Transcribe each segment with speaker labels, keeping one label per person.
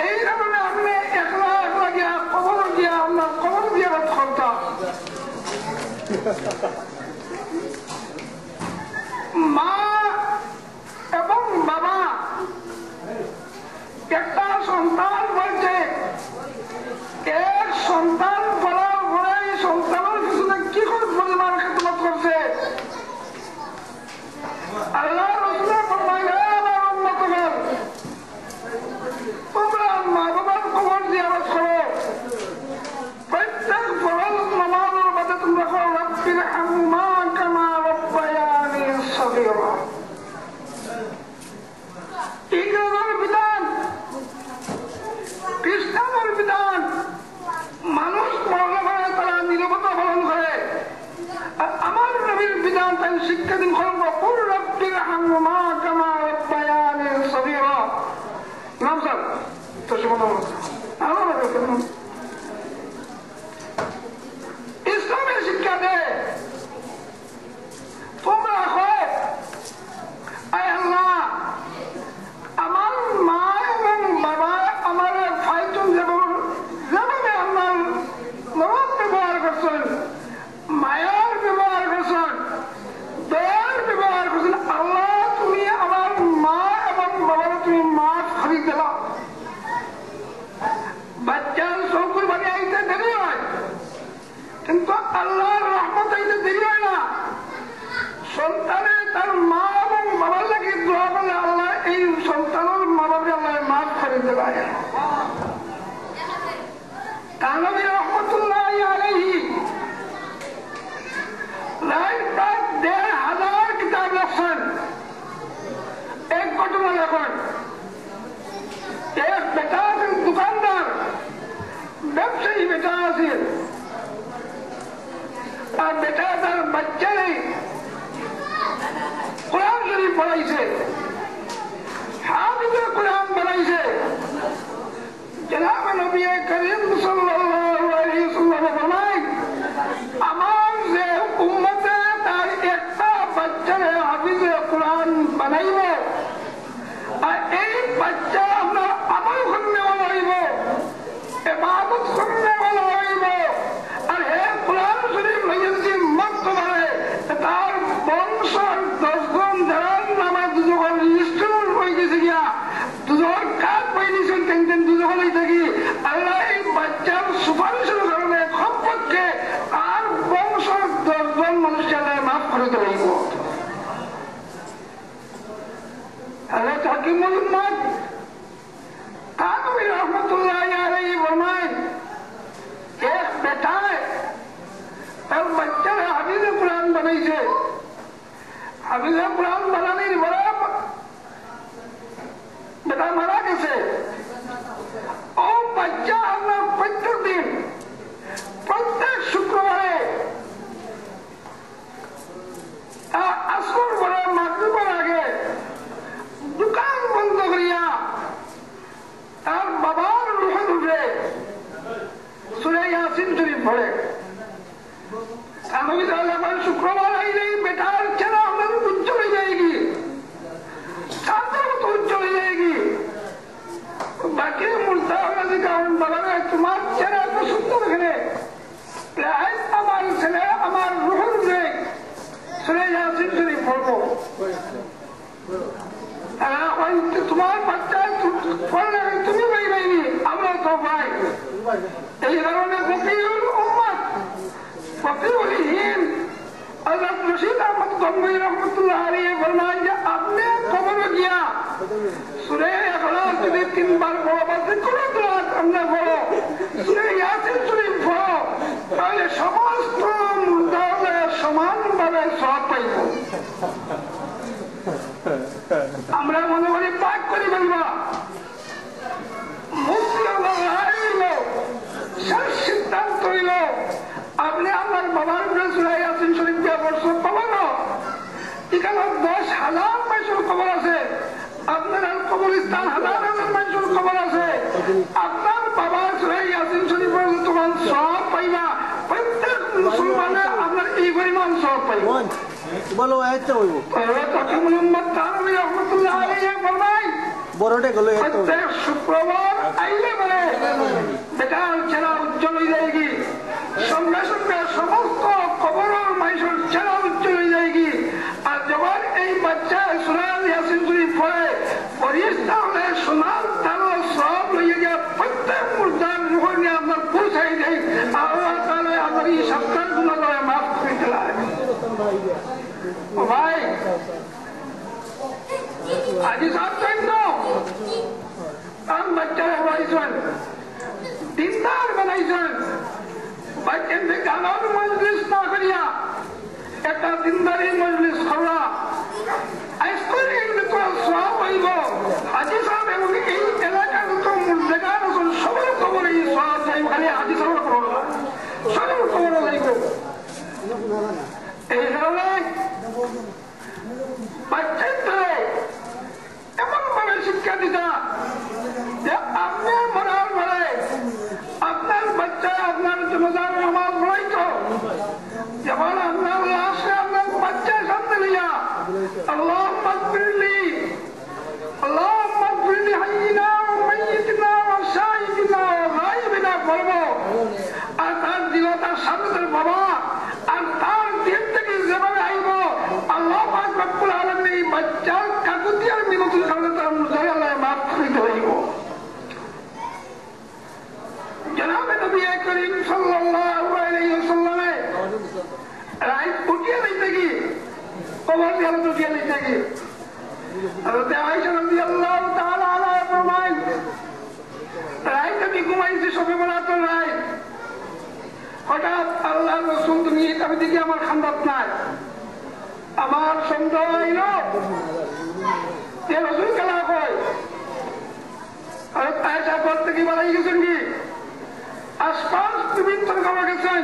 Speaker 1: এই কারণে আপনি একলা একলা গিয়া কবর গিয়া আপনার কবর দিয়ে করতাম। মা এবং বাবা একটা সন্তান বলছে, এক সন্তান বলার পরে সন্তানের পিছনে কি করে পরিমাণ খেদমত করছে। আল্লাহ রাসূল ফরমাইলেন, আমার উম্মতগণ, তোমরা মা বাবার কবর জিয়ারত করো। প্রত্যেক ফরজ নামাজের মধ্যে তোমরা করো রব্বিরহামহুমা কামা রাব্বায়ানি সগীরা। ইংরেজের বিধান, খ্রিস্টানের বিধান, মানুষ মরলে পরে তারা নীরবতা পালন করে। আর আমার নবীর বিধান তাই শিক্ষা দিন করবো, কুল রব্বিরহামহুমা কামা রাব্বায়ানি সগীরা। নাম স্যার তো ইসলামের শিক্ষা দেয়, তোমরা আল্লাহ আমার মা এবং বাবা আমার ফাইতুন যেভাবে আপনার নবাব ব্যবহার করছেন, মায়ার ব্যবহার করছেন, দয়ার ব্যবহার করছেন, আল্লাহ তুমি আমার মা এবং বাবার তুমি মাফ করে দিলাম। বাচ্চার চৌকুর বাড়ি আইতে দেরি হয়, কিন্তু আল্লাহর রহমত আইতে দেরি হয় না। সন্তানে তার মা এবং বাবার লাগে দোয়া করলে আল্লাহ এই সন্তানের মা বাবা আল্লাহ মাফ করে দেয়। কানবী রহমতুল্লাহ আলাইহি প্রায় ১,৫০০ কিতাব লেখছেন। এক ঘটনা লেখেন, এক বেটা আছেন দোকানদার, ব্যবসায়ী বেটা আছে, আর বেটা তার বাচ্চা নেই, কোরআন শরীফ পড়াইছে, হাফিজে কোরআন বানাইছে। জনাব নবী করিম সাল্লাল্লাহু আলাইহি ওয়াসাল্লাম ফরমায়, আমার যে উম্মতে তার একটা বাচ্চারে হাফিজে কোরআন বানাইব, আর এই বাচ্চা আপনার আমল করতে হইব, ইবাদত করতে হইব, আর হে কোরআন শরীফ লইয়েছি মত পারে তার বংশ 10 গুণ যারা নামে দুজোর লিস্টন হয়ে গেছে গিয়া, দুজোর কাজ পাই নিছেন টেনশন দুজোর হয়ে থাকি। আল্লাহ এই বাচ্চার সুপারিশের কারণে কমপক্ষে আর বংশ 10 জন মানুষের মাফ করে দেব। আল্লাহ হাকিমুল উম্মাত কানবী রহমতুল্লাহ আলাইহি ফরমায়, এক বেটায় তার বাচ্চারা হাফিজে কোরআন বানাইছে। হাফিজে কোরআন বানানির পরে বেটা মারা গেছে। ও বাচ্চা আপনার প্রত্যেক দিন, প্রত্যেক শুক্রবারে আসর পরে মাগরিবের আগে দোকান বন্ধ করিয়া তার বাবার রুহে উঠে সূরা ইয়াসিন শরীফ পড়ে। আমি শুক্রবার আইলেই বেটার চেনা আপনার উজ্জ্বল হয়ে যায়গি, চাঁদের মতো উজ্জ্বল হয়ে যায়গি। বাকি মুর্দা হয়ে কারণ বাবা তোমার চেনা এত সুন্দর এখানে, আমার ছেলে আমার রুহের উঠে সূরা ইয়াসিন শরীফ পড়বো। তোমার বাচ্চা পড়লে তুমি পাই পাইনি, আমরা তো পাই। এই কারণে ফকিহুল উম্মাত, ফকিহুল হিন্দ হযরত রশিদ আহমদ গঙ্গোহী রহমাতুল্লাহ আলাইহি ফরমান যে আপনি কবরে গিয়া সূরা ইখলাস যদি 3 বার পড়ো বা কোনো দোয়া আমরা পড়ো, সূরা ইয়াসিন শরীফ পড়ো, তাহলে সমস্ত মুর্দারে সমানভাবে সওয়াব পাইব। আমরা মনে করি পাক করি বলবা, মুফতি আল্লাহ হইল শেষ সিদ্ধান্ত হইল আপনি আমার বাবার উপরে সূরা ইয়াসিন শরীফ দিয়া পড়ছো পাবো না। এখানে 10,000 মানুষের খবর আছে, আপনার কবরস্থান 1000 মানুষের খবর আছে। আপনার বাবার সূরা ইয়াসিন শরীফ পড়লে তোমার সওয়াব পাইবা, প্রত্যেক মুসলমানে আপনার এই পরিমাণ সওয়াব পাইবা। বলো আয়াতটা বলবো। কানবী রহমাতুল্লাহ আলাইহি ফরমায় প্রত্যেক শুক্রবার আইলে বলে বেটার চেরা উজ্জ্বল হয়ে যায়গি, সঙ্গে সঙ্গে সমস্ত খবরের মানুষের চেরা উজ্জ্বল হয়ে যায়গি। আর যখন এই বাচ্চা সোনাল ইয়াসিন শরীফ পড়ে পরিষ্কার হলে সোনাল তারও সব লইয়ে গিয়ে প্রত্যেক মুর্দার মুখ নিয়ে আপনার পৌঁছাই দেয়। আল্লাহ তাআলা আমার এই সপ্তাহ গুলো করে মাফ করে দিলাম। ও ভাই আজি সাবধান বাচ্চারা বানাইছেন, দিনদার বানাইছেন। বাচ্চাদের গানের মজলিস না করিয়া একটা দিনদারি মজলিস করা সব হইব। আজি সাহেব এবং এই এলাকার জায়গা সবার খবর এই সব যাইব, খালি আজি সাহেবের খবর না, সবার খবর যাইব। এই কারণে বাচ্চাদের এমন ভাবে শিক্ষা দিতা যে আপনি মরার পরে আপনার বাচ্চা আপনার জনজার নামাজ পড়াইতো, যেমন আপনার লাশে আপনার বাচ্চার সামনে লইয়া আল্লাহ মাগফিরলি আল্লাহ মাগফিরলি হাইয়িনা ওয়া মাইয়িতিনা ওয়া শাহিদিনা ওয়া গায়বিনা বলবো। আর তার দিল তার সামনে তার বাবা, আর তার দিন থেকে যেভাবে আইব আল্লাহ পাক রব্বুল আলামিন এই বাচ্চার কাকুতিয়ার মিনতির কারণে তার মুজারে আল্লাহ মাফ করে দেব। জনাবে নবী করিম সাল্লাল্লাহু আলাইহি ওয়াসাল্লামে রাত উঠিয়ে দিতে কি কবর দিয়ে উঠিয়ে দিতে কি হযরত আয়েশা রাদিয়াল্লাহু তাআলা আনহা ফরমায় রাত আমি ঘুমাইছি সবে বরাতের রাত, হঠাৎ আল্লাহর রাসূল তুমি আমি দেখি আমার খান্দাত নাই, আমার সন্দেহ হইল যে রাসূল কালা কয় হযরত আয়েশা করতে কি বাড়াই গেছেন কি আশপাশ বিভিন্ন খাওয়া গেছেন,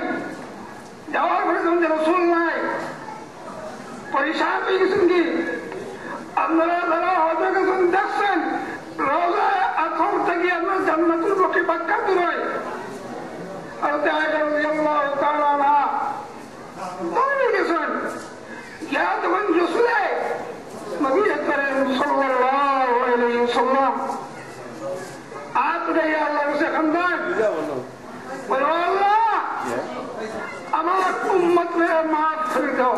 Speaker 1: যাওয়ার পরে যখন রাসূল নাই পরিশান হয়ে গেছেন কি আপনারা যারা হজ গেছেন দেখছেন রওজা আথর থেকে আপনার জান্নাতুল বাকি বাক্কা দূর হয়। হযরত আয়েশা রাদিয়াল্লাহু তাআলা আনহা দৌড়ে গেছেন, গিয়া তখন রাসূলে নবী করিম সাল্লাল্লাহু আলাইহি ওয়াসাল্লাম আপনি আল্লাহর কাছে খান্দান বলো আল্লাহ আমার উম্মতকে মাফ করে দাও।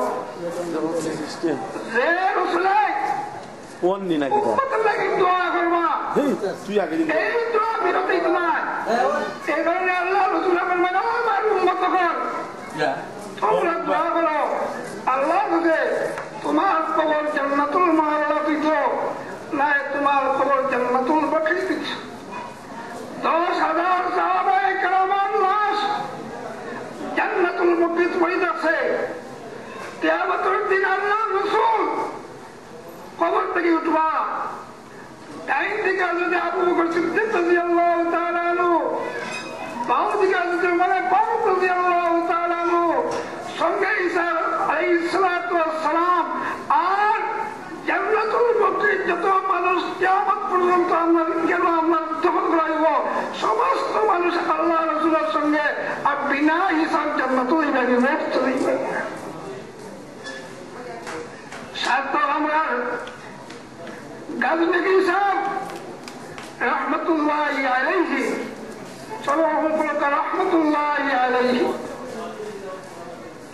Speaker 1: রে রাসূলে
Speaker 2: কোন দিন আগে
Speaker 1: উম্মতের লাগি দোয়া করবা,
Speaker 2: তুই আগে দিন
Speaker 1: এই দোয়া বিরতি তোমার। এই কারণে আল্লাহ রাসূল বলেন আমার উম্মত কর তোমরা দোয়া করো আল্লাহ কাছে তোমার কবর জান্নাতুল মাআলা দিত না তোমার কবর জান্নাতুল বাকি দিত। 10,000 সাহাবায়ে কেরামের লাশ জান্নাতুল বাকি পড়িতেছে। কিয়ামতের দিন আল্লাহ রাসূল কবর থেকে উঠবা, ডাইন দিকে যদি আবু বকর সিদ্দিক রাদিয়াল্লাহু তাআলা আনহু, বাম দিকে যদি ওমর ফারুক রাদিয়াল্লাহু তাআলা আনহু, সঙ্গে ঈসা আলাইহিস সালাতু ওয়াস সালাম, আর জান্নাতুল বাকি যত মানুষ কিয়ামত পর্যন্ত আমরা কেন আমরা দখল করাইব সমস্ত মানুষ আল্লাহ রাসূলের সঙ্গে আর বিনা হিসাব জান্নাতুল বাকি চলে যাবে। সাত আমরা গাজী সাহেব রহমতুল্লাহি আলাইহি রহমতুল্লাহি আলাইহি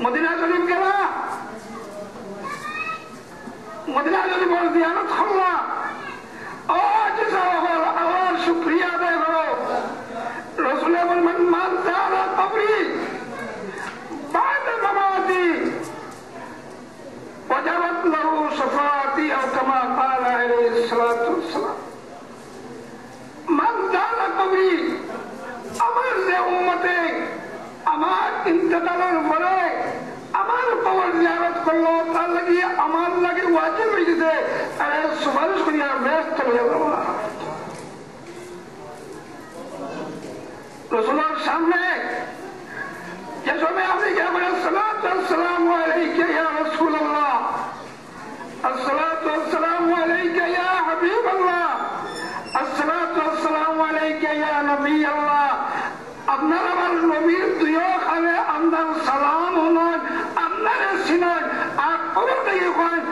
Speaker 1: মদিনা শরীফ গেলা, মদিনা শরীফের জিয়ারত করলা। ও গাজী সাহেব আমার শুকরিয়া আদায় করো। রাসূল বলেন মান যারা কবরি বাদ মামাতি وجبت له شفاعتي او كما قال عليه الصلاه والسلام من زار قبري আমার যে উম্মতে আমার ইন্তেকালের পরে আমার কবর জিয়ারত করলো তার লাগি আমার লাগি ওয়াজিব হয়ে গেছে আরে সুপারিশ করিয়া ব্যস্ত হয়ে যাব। রাসূলের সামনে যে সময় আপনি গিয়ে বলেন সালাতু আসসালামু আলাইকা ইয়া রাসূলুল্লাহ, আসসালাতু আসসালামু আলাইকা ইয়া হাবিবাল্লাহ, আসসালাতু আসসালামু আলাইকা ইয়া নবিয়াল্লাহ। আপনার আমার নবীর দুইও খানে আপনার সালাম হলেন আপনার সিনেন আর খবর থেকে করেন